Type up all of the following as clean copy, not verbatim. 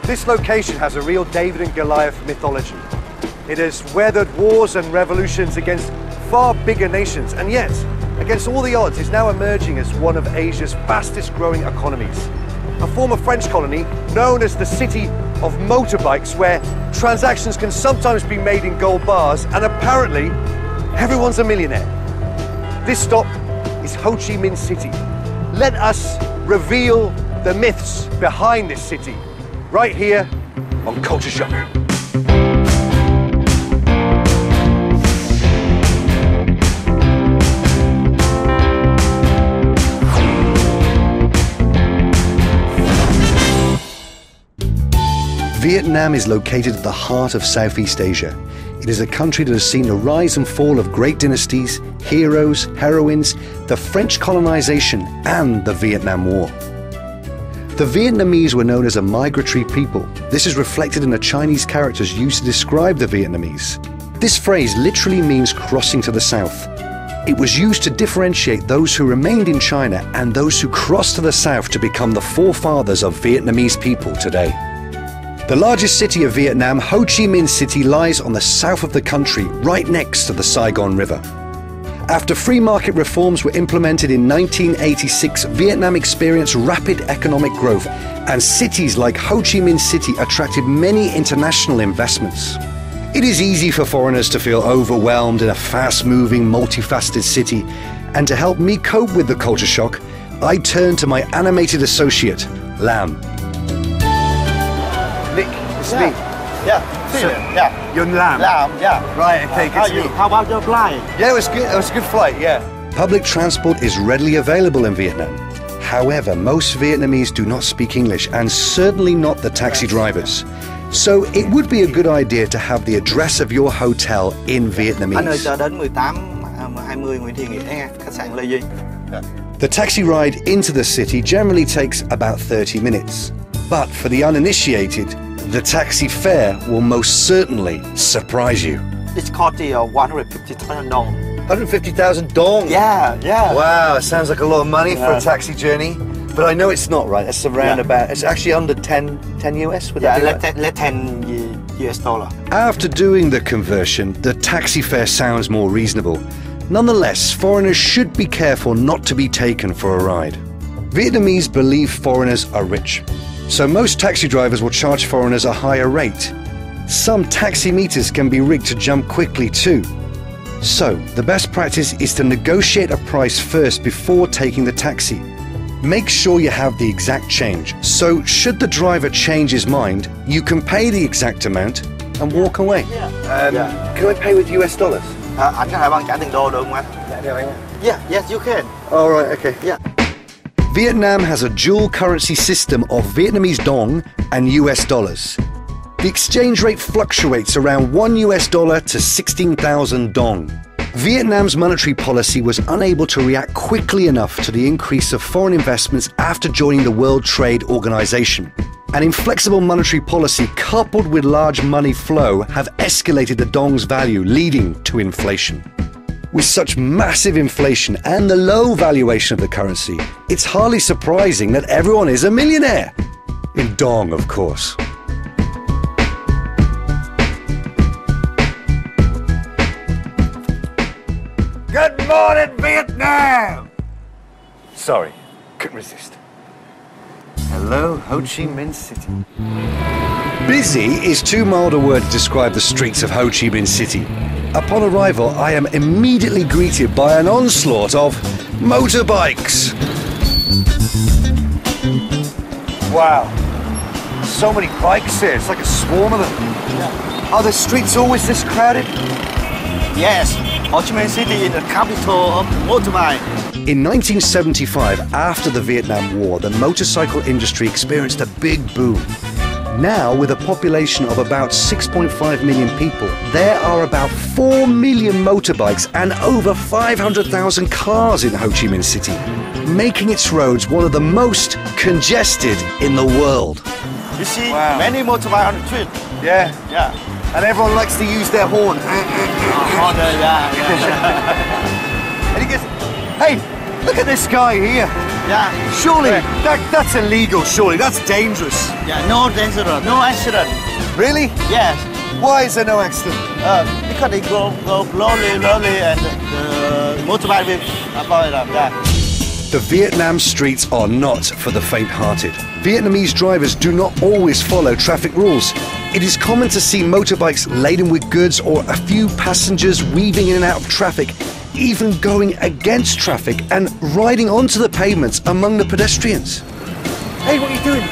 This location has a real David and Goliath mythology. It has weathered wars and revolutions against far bigger nations, and yet, against all the odds, is now emerging as one of Asia's fastest growing economies. A former French colony known as the City of Motorbikes, where transactions can sometimes be made in gold bars, and apparently everyone's a millionaire. This stop is Ho Chi Minh City. Let us reveal the myths behind this city, right here on Culture Shock. Vietnam is located at the heart of Southeast Asia. It is a country that has seen the rise and fall of great dynasties, heroes, heroines, the French colonization, and the Vietnam War. The Vietnamese were known as a migratory people. This is reflected in the Chinese characters used to describe the Vietnamese. This phrase literally means crossing to the south. It was used to differentiate those who remained in China and those who crossed to the south to become the forefathers of Vietnamese people today. The largest city of Vietnam, Ho Chi Minh City, lies on the south of the country, right next to the Saigon River. After free market reforms were implemented in 1986, Vietnam experienced rapid economic growth, and cities like Ho Chi Minh City attracted many international investments. It is easy for foreigners to feel overwhelmed in a fast-moving, multifaceted city, and to help me cope with the culture shock, I turned to my animated associate, Lam. Nick, it's me. Yeah, So, yeah. You're Lam. Lam, yeah. Right, okay, good to meet you. How about your flight? Yeah, it was good. It was a good flight, yeah. Public transport is readily available in Vietnam. However, most Vietnamese do not speak English, and certainly not the taxi drivers. So it would be a good idea to have the address of your hotel in Vietnamese. Anh ơi, chờ đến 18:20 Nguyễn Thị Nghĩa, khách sạn Lê Duy. The taxi ride into the city generally takes about 30 minutes. But for the uninitiated, the taxi fare will most certainly surprise you. It's called the 150,000 dong. 150,000 dong? Yeah, yeah. Wow, it sounds like a lot of money for a taxi journey. But I know it's not, right? It's around about, it's actually under 10 US, would that be right? Let 10 US dollar. After doing the conversion, the taxi fare sounds more reasonable. Nonetheless, foreigners should be careful not to be taken for a ride. Vietnamese believe foreigners are rich, so most taxi drivers will charge foreigners a higher rate. Some taxi meters can be rigged to jump quickly too. So, the best practice is to negotiate a price first before taking the taxi. Make sure you have the exact change, so should the driver change his mind, you can pay the exact amount and walk away. Can I pay with US dollars? Anh có thể bằng trả tiền đô được không anh? Yeah, yes you can. All right, okay. Yeah. Vietnam has a dual currency system of Vietnamese dong and US dollars. The exchange rate fluctuates around $1 to 16,000 dong. Vietnam's monetary policy was unable to react quickly enough to the increase of foreign investments after joining the World Trade Organization. An inflexible monetary policy coupled with large money flow have escalated the dong's value, leading to inflation. With such massive inflation and the low valuation of the currency, it's hardly surprising that everyone is a millionaire. In dong, of course. Good morning, Vietnam! Sorry, couldn't resist. Hello, Ho Chi Minh City. Busy is too mild a word to describe the streets of Ho Chi Minh City. Upon arrival, I am immediately greeted by an onslaught of motorbikes. Wow, so many bikes here, it's like a swarm of them. Yeah. Are the streets always this crowded? Yes, Ho Chi Minh City is the capital of motorbike. In 1975, after the Vietnam War, the motorcycle industry experienced a big boom. Now, with a population of about 6.5 million people, there are about 4 million motorbikes and over 500,000 cars in Ho Chi Minh City, making its roads one of the most congested in the world. You see many motorbikes on the street. Yeah. Yeah. And everyone likes to use their horn. And he goes, hey, look at this guy here. Yeah. Surely, that's illegal, surely, that's dangerous. Yeah, no danger, no accident. Really? Yes. Why is there no accident? Because they go slowly, and the motorbike will avoid them. Yeah. The Vietnam streets are not for the faint-hearted. Vietnamese drivers do not always follow traffic rules. It is common to see motorbikes laden with goods or a few passengers weaving in and out of traffic, even going against traffic and riding onto the pavements among the pedestrians. Hey, what are you doing?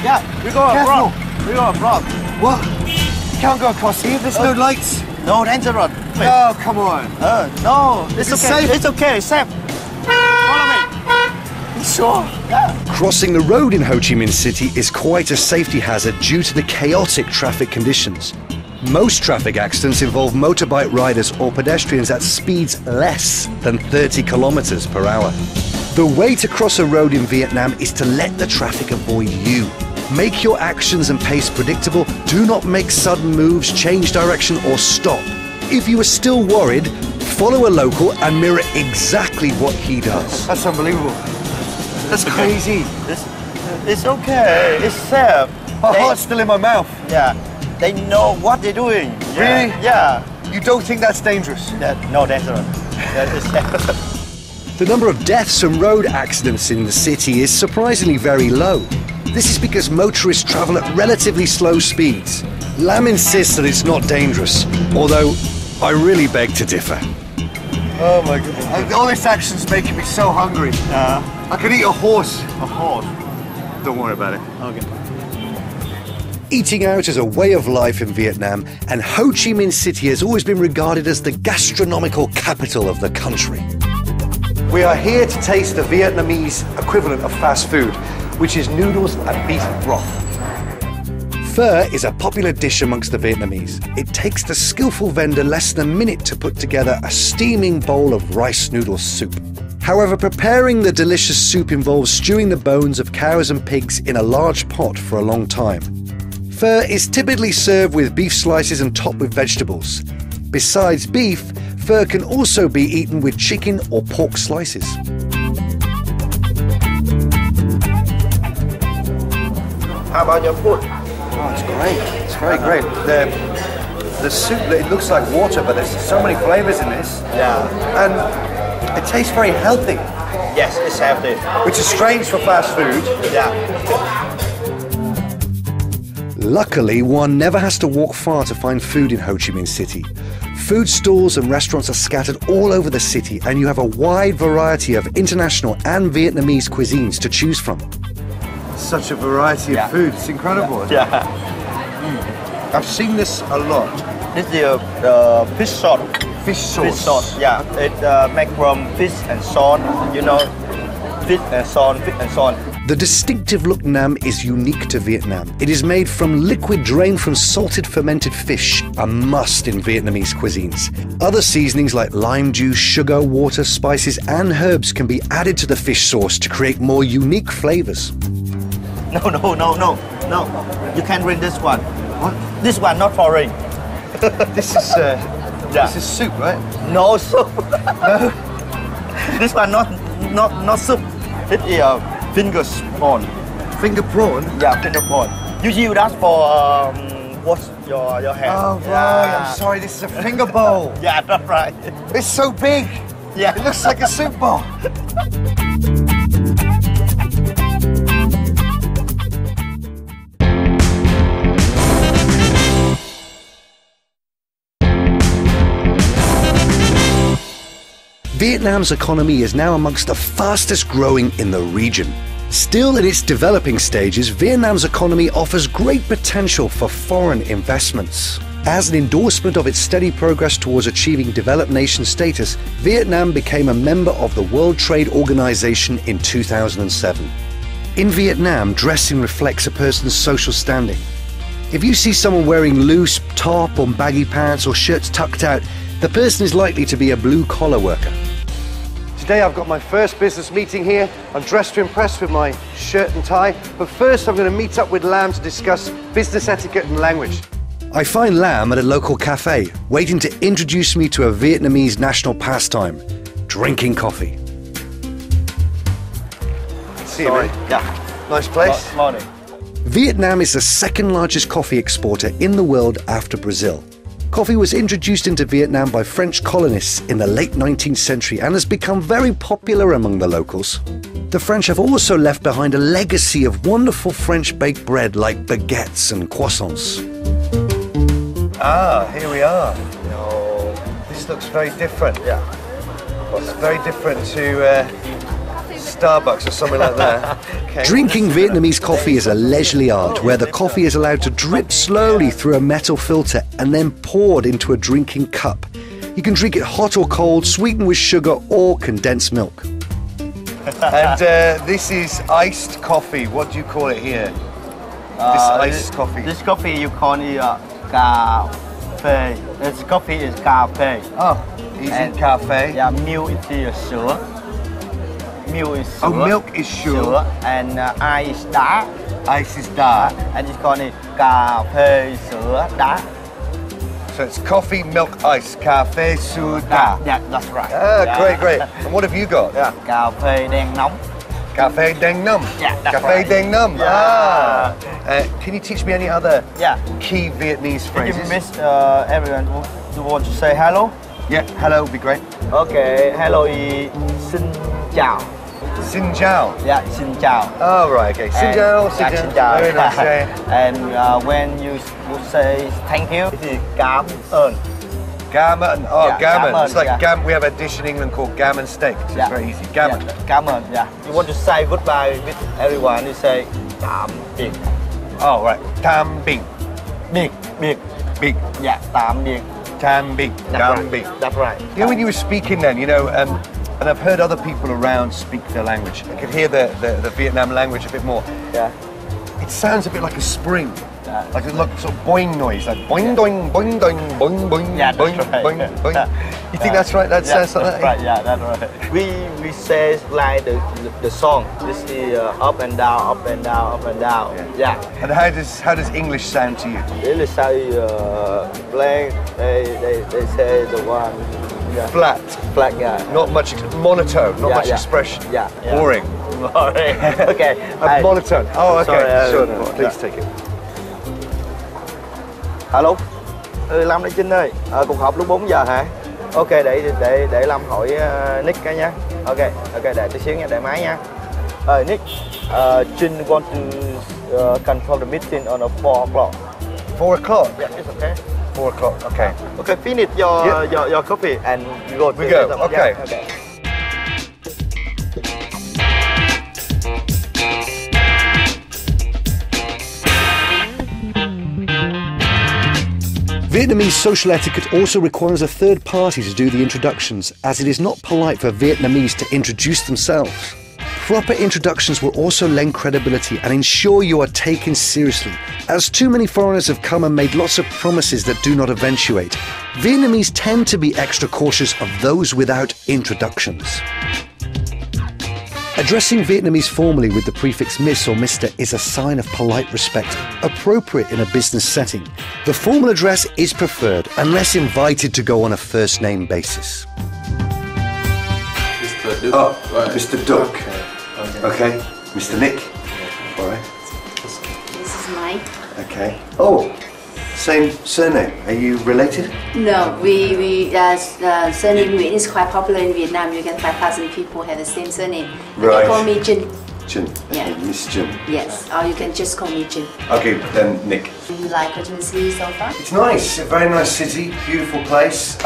Yeah, we go abroad. We go abroad. What? Can't go across here, there's no lights. No danger. Oh, come on. No, it's Is it okay. safe? It's okay, it's safe. Follow me. Sure. Yeah. Crossing the road in Ho Chi Minh City is quite a safety hazard due to the chaotic traffic conditions. Most traffic accidents involve motorbike riders or pedestrians at speeds less than 30 kilometers per hour. The way to cross a road in Vietnam is to let the traffic avoid you. Make your actions and pace predictable. Do not make sudden moves, change direction, or stop. If you are still worried, follow a local and mirror exactly what he does. That's unbelievable. That's crazy. It's okay. It's safe. My heart's still in my mouth. Yeah. They know what they're doing. Yeah. Really? Yeah. You don't think that's dangerous? No danger. Yeah, it's safe. The number of deaths from road accidents in the city is surprisingly very low. This is because motorists travel at relatively slow speeds. Lam insists that it's not dangerous, although I really beg to differ. Oh my goodness. All this action's making me so hungry. I could eat a horse. A horse. Don't worry about it. Okay. Eating out is a way of life in Vietnam, and Ho Chi Minh City has always been regarded as the gastronomical capital of the country. We are here to taste the Vietnamese equivalent of fast food, which is noodles and beef broth. Pho is a popular dish amongst the Vietnamese. It takes the skillful vendor less than a minute to put together a steaming bowl of rice noodle soup. However, preparing the delicious soup involves stewing the bones of cows and pigs in a large pot for a long time. Pho is typically served with beef slices and topped with vegetables. Besides beef, pho can also be eaten with chicken or pork slices. How about your food? Oh, it's great. It's very great. The soup, it looks like water, but there's so many flavors in this. Yeah. And it tastes very healthy, Yes, it's healthy. which is strange for fast food. Yeah. Luckily, one never has to walk far to find food in Ho Chi Minh City. Food stalls and restaurants are scattered all over the city, and you have a wide variety of international and Vietnamese cuisines to choose from. Such a variety of food. It's incredible. Yeah. I've seen this a lot. This is the fish sauce. Fish sauce. Fish sauce. Yeah. It made from fish and salt. You know, fish and salt. The distinctive look nam is unique to Vietnam. It is made from liquid drained from salted fermented fish, a must in Vietnamese cuisines. Other seasonings like lime juice, sugar, water, spices and herbs can be added to the fish sauce to create more unique flavors. No. You can't drink this one. What? This one not for rain. This is this is soup, right? No soup. No. This one not soup. It is finger prawn. Finger prawn? Yeah, finger prawn. You use that for wash your hair. Oh, right. Yeah. I'm sorry, this is a finger bowl. Yeah, that's right. It's so big. Yeah. It looks like a soup bowl. Vietnam's economy is now amongst the fastest growing in the region. Still in its developing stages, Vietnam's economy offers great potential for foreign investments. As an endorsement of its steady progress towards achieving developed nation status, Vietnam became a member of the World Trade Organization in 2007. In Vietnam, dressing reflects a person's social standing. If you see someone wearing loose top or baggy pants or shirts tucked out, the person is likely to be a blue-collar worker. Today I've got my first business meeting here. I'm dressed to impress with my shirt and tie, but first I'm going to meet up with Lam to discuss business etiquette and language. I find Lam at a local cafe, waiting to introduce me to a Vietnamese national pastime, drinking coffee. See you, mate. Yeah. Nice place. Morning. Vietnam is the second largest coffee exporter in the world after Brazil. Coffee was introduced into Vietnam by French colonists in the late 19th century and has become very popular among the locals. The French have also left behind a legacy of wonderful French baked bread like baguettes and croissants. Ah, here we are. This looks very different. Yeah. It's very different to Starbucks or something like that. Okay. Drinking Vietnamese coffee is a leisurely art where the coffee is allowed to drip slowly through a metal filter and then poured into a drinking cup. You can drink it hot or cold, sweetened with sugar or condensed milk. And this is iced coffee. What do you call it here? This iced coffee. This coffee you call it cà phê. This coffee is cà phê. Oh, is it cafe? Yeah, milk is sữa. Milk is sữa. Oh, milk is sure. And ice is đá. Ice is dark. And it's called cà phê sữa đá. So it's coffee, milk, ice, cafe, soda. Yeah, that's right. Ah, Yeah. great. And what have you got? Yeah, cà phê đen nóng. Cafe Deng Num. Yeah, that's Cafe right. Deng Num. Yeah. Ah. Can you teach me any other key Vietnamese If phrases? you miss everyone who want to say hello. Yeah, hello would be great. Okay, hello is xin chào. Xin chào. Yeah, xin chào. Oh, right, okay. Xin chào, Yeah, xin xin chào. chào. Very nice, yeah. And when you say thank you, it is cảm ơn. Gammon. Oh, Yeah, gammon. gammon, It's like yeah. we have a dish in England called gammon steak. So it's very easy. Gammon. Yeah, cảm ơn. Yeah. You want to say goodbye with everyone, you say tạm biệt. Oh, right. Tam bing. Biệt. Big. Yeah, tạm biệt. Tam bing. That's Tam right. bing. That's right. You know, when you were speaking then, and I've heard other people around speak the language. I could hear the Vietnam language a bit more. Yeah. It sounds a bit like a spring. Yeah. Like a sort of boing noise, like boing doing, boing doing, boing boing, Yeah, boing that's right. boing boing. Yeah. You think that's right? That sounds like that's that? right. Yeah, that's right. We say like the song. This is up and down, up and down, up and down. Yeah. And how does English sound to you? They say blank. They say the one. Yeah. Flat. Flat. Yeah. Not much monotone. Not much Yeah. expression. Yeah. Boring. Boring. Okay. Monotone. Oh, okay. Sorry, Sure. No, please take it. Alo. Lâm đây Trinh ơi. Cuộc họp lúc 4 giờ hả? Ok, để Lâm hỏi Nick cái nha. Ok, để tôi xíu nha, để máy nha. Nick, Trinh want to confirm the meeting on 4 o'clock. 4 o'clock. Yeah, it's okay. 4 o'clock. Okay. Okay, finish your coffee and we go. We go. Okay. Yeah, okay. Vietnamese social etiquette also requires a third party to do the introductions, as it is not polite for Vietnamese to introduce themselves. Proper introductions will also lend credibility and ensure you are taken seriously, as too many foreigners have come and made lots of promises that do not eventuate. Vietnamese tend to be extra cautious of those without introductions. Addressing Vietnamese formally with the prefix Miss or Mr. is a sign of polite respect, appropriate in a business setting. The formal address is preferred unless invited to go on a first name basis. Mr. Duke. Oh, Right. Mr. Duck. Okay. Mr. Nick. All right. This is Mike. Okay. Oh, same surname. Are you related? No, surname Nguyen is quite popular in Vietnam. You get 5,000 people have the same surname. Right. They call me Jin. Jin. Yeah. Okay, Miss Jin. Yes, or you can just call me Jin. Okay, then Nick. You like Hcmc so far? It's nice, a very nice city, beautiful place.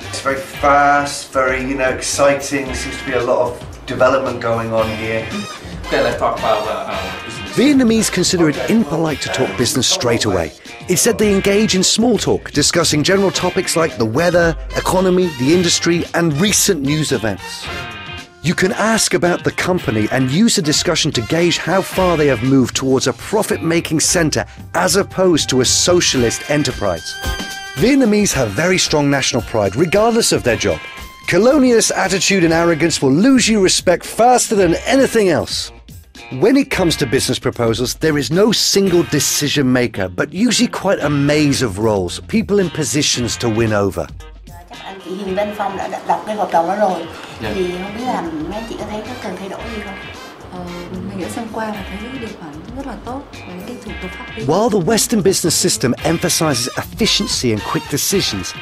It's very fast, very, exciting. There seems to be a lot of development going on here. Okay, let's talk about our business. Vietnamese consider it impolite to talk business straight away. Instead, they engage in small talk, discussing general topics like the weather, economy, the industry, and recent news events. You can ask about the company and use the discussion to gauge how far they have moved towards a profit-making centre as opposed to a socialist enterprise. Vietnamese have very strong national pride regardless of their job. Colonialist attitude and arrogance will lose you respect faster than anything else. When it comes to business proposals, there is no single decision maker, but usually quite a maze of roles, people in positions to win over. Chắc anh chị Hiền bên Phong đã đọc cái hợp đồng đó rồi. Dạ. Thì không biết là mấy chị có thấy có cần thay đổi gì không? Mình đã xem qua và thấy những điều khoản rất là tốt với cái thủ tục pháp lý. While the Western business system emphasizes efficiency and quick decisions,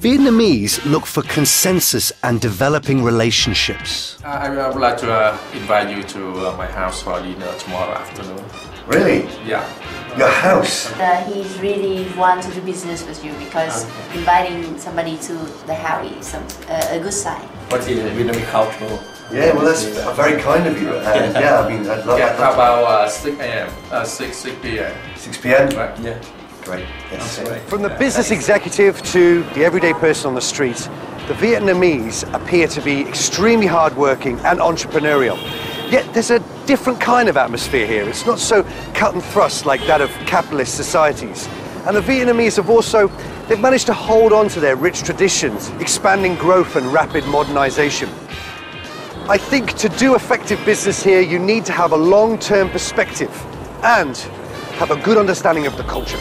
Vietnamese look for consensus and developing relationships. I would like to invite you to my house for dinner tomorrow afternoon. Really? Yeah. Your house? He's really want to do business with you because inviting somebody to the house is a good sign. What is Vietnamese culture? Yeah, well, that's very kind of you. Yeah, I mean, I'd love Yeah, how about 6 a.m., 6 p.m.? 6 p.m.? Right, yeah. Great. Yes. Okay. From the business executive to the everyday person on the street, the Vietnamese appear to be extremely hardworking and entrepreneurial. Yet there's a different kind of atmosphere here. It's not so cut and thrust like that of capitalist societies. And the Vietnamese they've managed to hold on to their rich traditions, expanding growth and rapid modernization. I think to do effective business here, you need to have a long-term perspective and have a good understanding of the culture.